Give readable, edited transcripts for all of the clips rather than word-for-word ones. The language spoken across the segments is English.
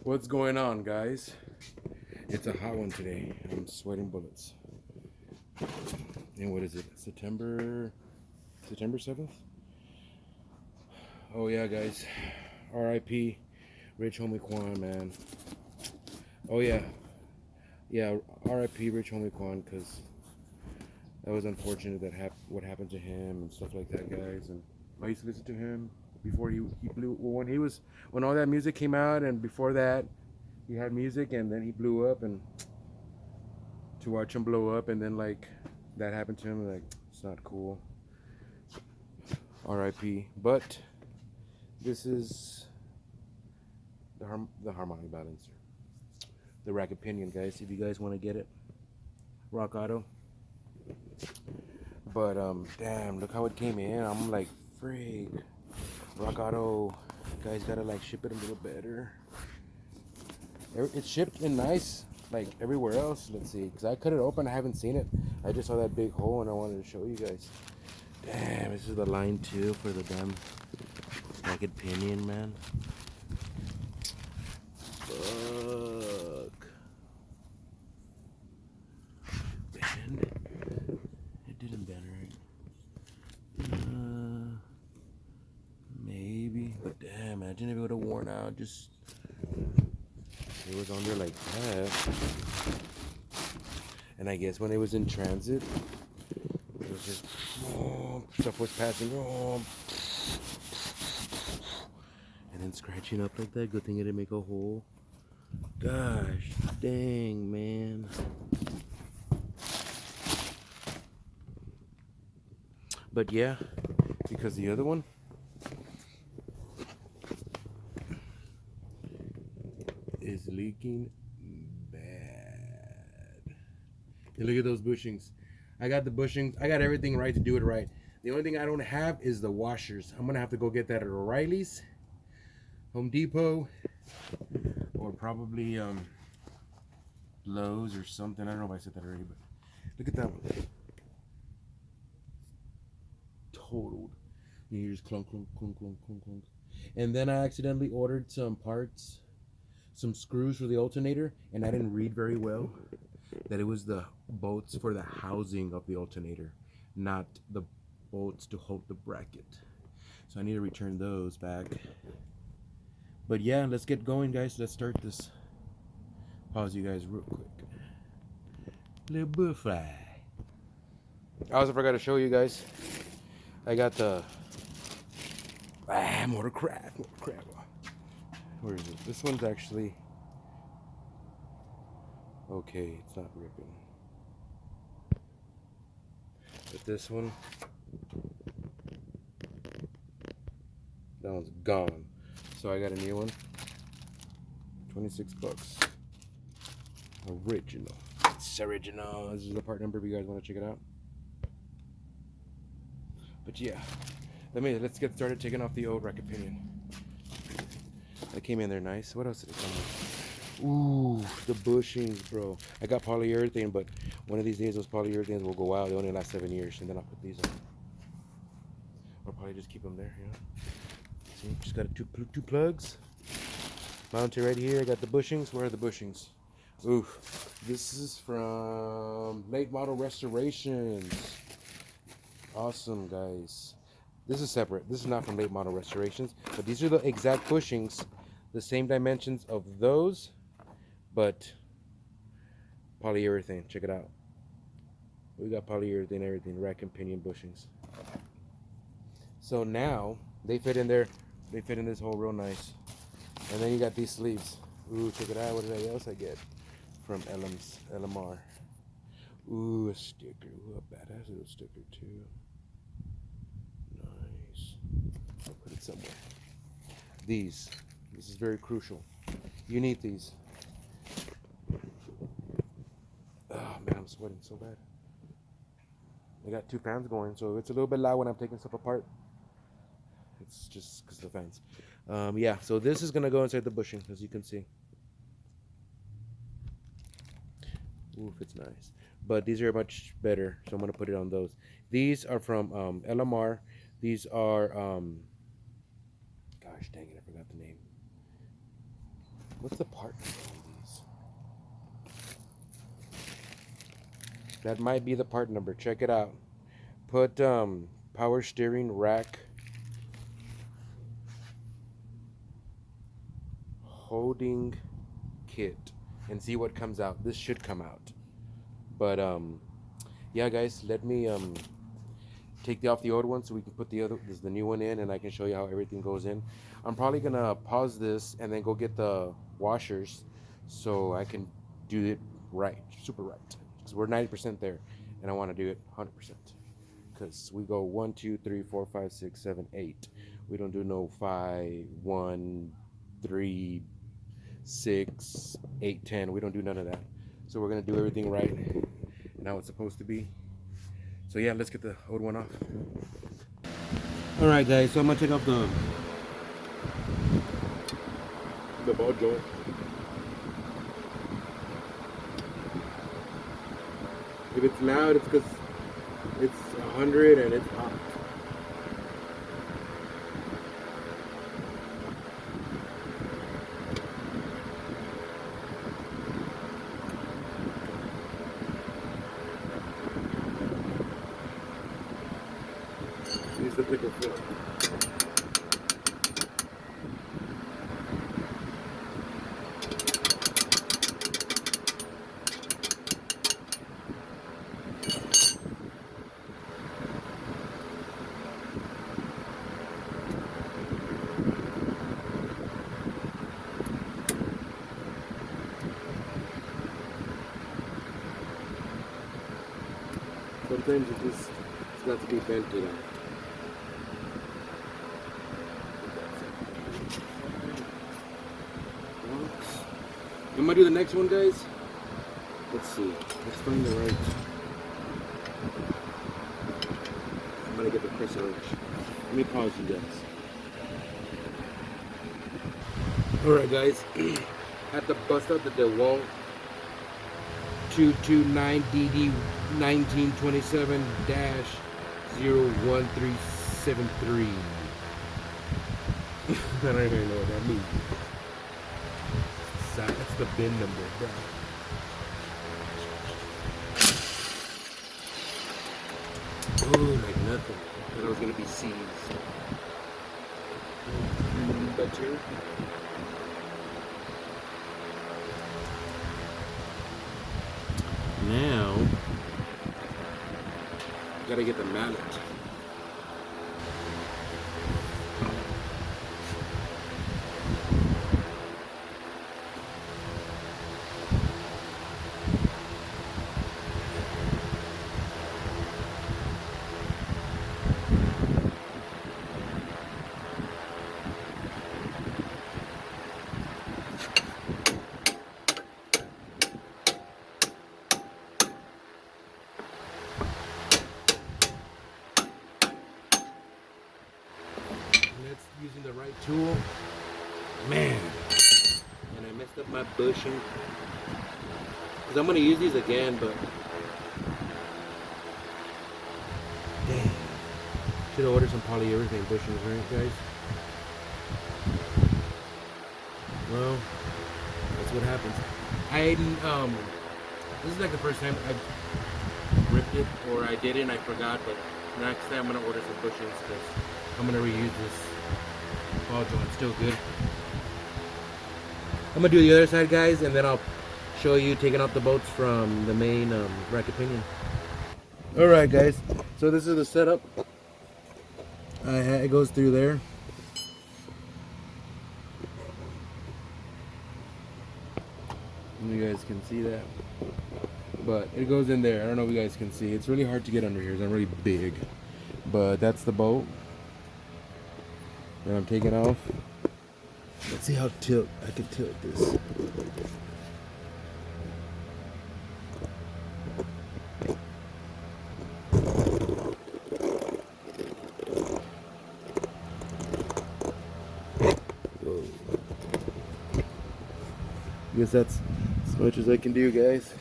What's going on, guys? It's a hot one today. I'm sweating bullets. And what is it? September 7th? Oh yeah, guys. R.I.P. Rich Homie Quan, man. Oh yeah. Yeah, R.I.P. Rich Homie Quan, because that was unfortunate what happened to him and stuff like that, guys. And I used to listen to him before he blew. Well, when all that music came out, and before that he had music, and then he blew up, and to watch him blow up and then like that happened to him, like, it's not cool. R.I.P. But this is the harmonic balancer, the racket Pinion, guys. If you guys want to get it, Rock Auto. But damn, look how it came in. I'm like, freak, Rock Auto, guys, gotta like ship it a little better. It's shipped in nice, like everywhere else. Let's see, because I cut it open, I haven't seen it. I just saw that big hole and I wanted to show you guys. Damn, this is the line 2 for the damn racket Pinion, man. Fuck. Bend? It didn't bend right. Maybe, but damn, imagine if it would have worn out. Just it was on there like that. And I guess when it was in transit, it was just stuff was passing, and then scratching up like that. Good thing it didn't make a hole. Gosh dang, man. But yeah, because the other one is leaking bad. And look at those bushings. I got the bushings. I got everything right to do it right. The only thing I don't have is the washers. I'm gonna have to go get that at O'Reilly's, Home Depot, or probably Lowe's or something. I don't know if I said that already, but look at that one. Totaled. You just clunk, clunk, clunk, clunk, clunk, clunk. And then I accidentally ordered some parts, some screws for the alternator, and I didn't read very well that it was the bolts for the housing of the alternator, not the bolts to hold the bracket. So I need to return those back. But yeah, let's get going, guys. Let's start this. Pause you guys real quick. Little butterfly. I also forgot to show you guys. I got the motor craft. Where is it? This one's actually okay. It's not ripping. But this one, that one's gone. So I got a new one. 26 bucks. Original. It's original. This is the part number if you guys want to check it out. But yeah, let's get started taking off the old racket Pinion. That came in there nice. What else did it come with? Ooh, the bushings, bro. I got polyurethane, but one of these days those polyurethanes will go out. They only last 7 years, and then I'll put these on. I'll probably just keep them there, you know. See, just got two plugs mounted right here. I got the bushings. Where are the bushings? Ooh, this is from Late Model Restorations. Awesome, guys. This is separate. This is not from Late Model Restorations, but these are the exact bushings, the same dimensions of those, but polyurethane. Check it out. We got polyurethane, everything, rack and Pinion bushings. So now they fit in there. They fit in this hole real nice. And then you got these sleeves. Ooh, check it out. What else I get from LMR? Ooh, a sticker. Ooh, a badass little sticker too. Nice. I'll put it somewhere. This is very crucial. You need these. Oh man, I'm sweating so bad. I got 2 fans going, so it's a little bit loud when I'm taking stuff apart. It's just because of the fans. Yeah, so this is gonna go inside the bushing, as you can see. Oof, it's nice. But these are much better, so I'm gonna put it on those. These are from LMR. These are gosh dang it, I forgot the name. What's the part number on these? That might be the part number. Check it out. Put power steering rack holding kit and see what comes out. This should come out. But yeah, guys, let me take off the old one so we can put the new one in, and I can show you how everything goes in. I'm probably gonna pause this and then go get the washers so I can do it right, super right, because we're 90% there, and I want to do it 100%. Because we go 1, 2, 3, 4, 5, 6, 7, 8. We don't do no 5, 1, 3, 6, 8, 10. We don't do none of that. So we're gonna do everything right and how it's supposed to be. So yeah, let's get the old one off. All right, guys. So I'm gonna take off the ball joint. If it's loud, it's because it's 100 and it's hot. Use the picker foot. Sometimes it's got to be vented out. I'm gonna do the next one, guys. Let's see. Let's find the right. I'm gonna get the press wrench. Let me pause you guys. Alright, guys. Had to bust out the DeWalt 229DD 1927-01373. I don't even know what that means. That's the bin number, bro. Oh, like nothing. I thought it was gonna be C's. But two. Now, gotta get the mallet. Using the right tool, man, and I messed up my bushing because I'm gonna use these again, but damn, should have ordered some polyurethane bushings, right, guys? Well, that's what happens. This is like the first time I've ripped it, or I did it and I forgot, but next time I'm gonna order some bushings because I'm gonna reuse this ball joint. Still good. I'm gonna do the other side, guys, and then I'll show you taking out the bolts from the main bracket pinion. All right, guys. So this is the setup. It goes through there. You guys can see that, but it goes in there. I don't know if you guys can see. It's really hard to get under here. It's not really big, but that's the bolt. And I'm taking off. Let's see how I can tilt this. Whoa. I guess that's as much as I can do, guys.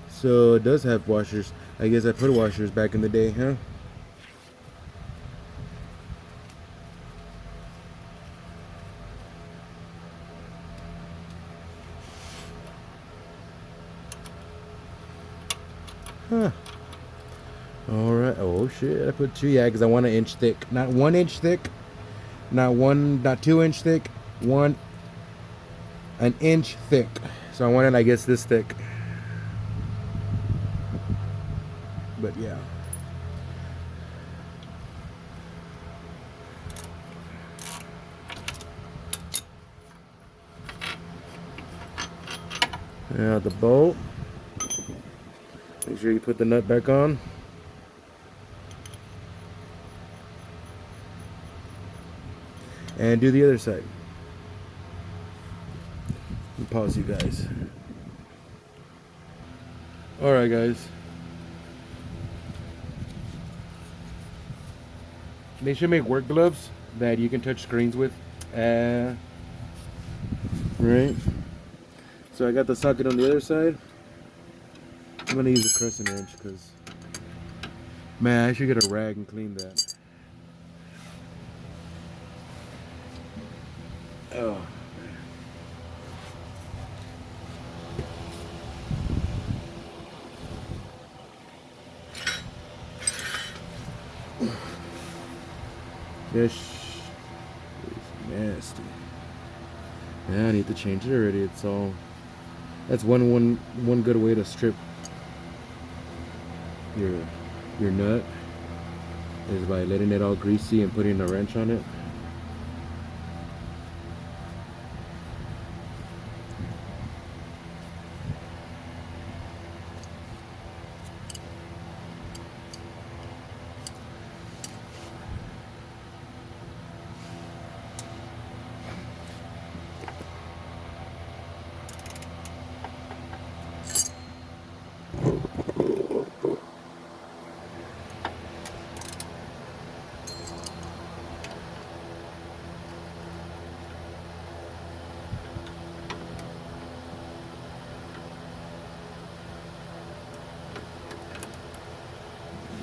So it does have washers. I guess I put washers back in the day, huh? Huh. All right. Oh shit! I put 2, yeah, because I want an inch thick, not 1 inch thick, not 2 inch thick, an inch thick. So I want it, I guess, this thick. But yeah. Yeah, the bolt. Make sure you put the nut back on. And do the other side. Pause, you guys. Alright, guys. They should make work gloves that you can touch screens with. Right. So I got the socket on the other side. I'm gonna use a crescent wrench because, man, I should get a rag and clean that. Oh. This is nasty. Yeah, I need to change it already. It's all. That's one good way to strip your nut is by letting it all greasy and putting a wrench on it.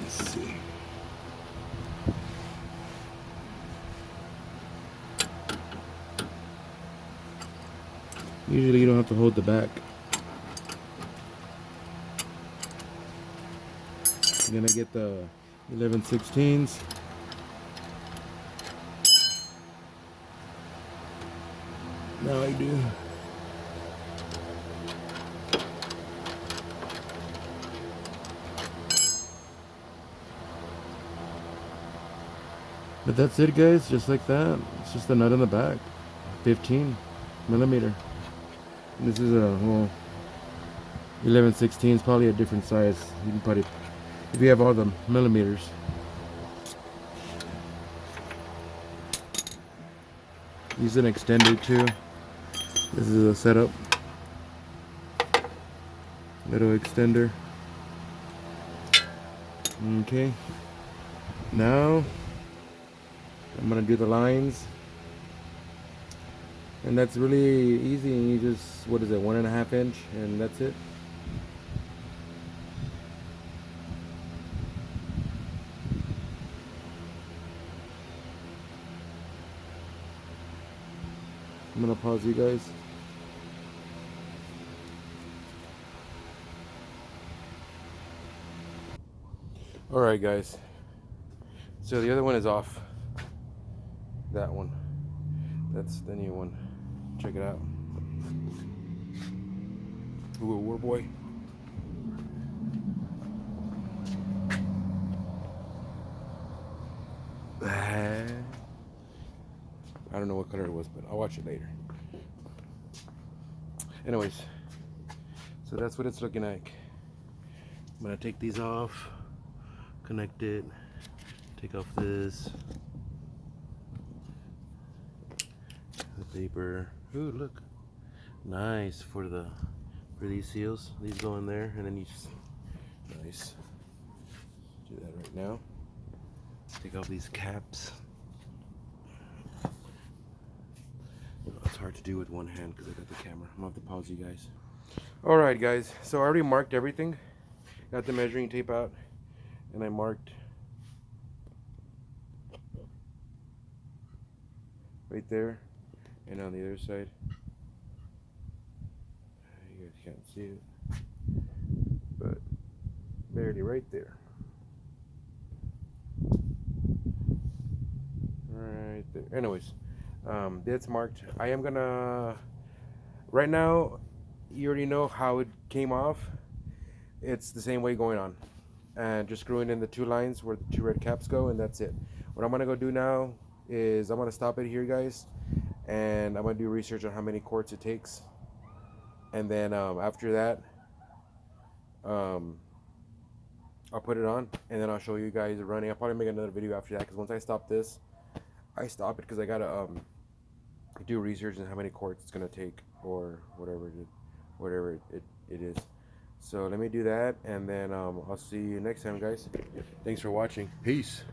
Let's see. Usually you don't have to hold the back. Then I get the 11/16s. Now I do. But that's it, guys. Just like that. It's just a nut in the back. 15 millimeter. This is a, well, 11/16 is probably a different size. You can probably, if you have all the millimeters. Use an extender too. This is a setup. Little extender. Okay. Now I'm gonna do the lines. And that's really easy, and you just, what is it, 1.5 inch, and that's it. I'm gonna pause you guys. Alright guys, so the other one is off. That one, that's the new one. Check it out. Ooh, war boy. I don't know what color it was, but I'll watch it later. Anyways, so that's what it's looking like. I'm gonna take these off, connect it, take off this, the paper. Ooh, look, nice for these seals. These go in there, and then you just, nice. Do that right now. Take off these caps. It's hard to do with one hand because I got the camera. I'm gonna have to pause you guys. Alright guys, so I already marked everything. Got the measuring tape out, and I marked right there and on the other side. You guys can't see it, but barely right there. Right there. Anyways, that's marked. I am gonna, right now, you already know how it came off. It's the same way going on. And just screwing in the 2 lines where the 2 red caps go, and that's it. What I'm gonna go do now is I'm gonna stop it here, guys, and I'm gonna do research on how many quarts it takes, and then after that, um, I'll put it on, and then I'll show you guys running. I'll probably make another video after that, because once I stop this, I stop it because I gotta do research on how many quarts it's gonna take, or whatever it is. So let me do that, and then I'll see you next time, guys. Thanks for watching. Peace.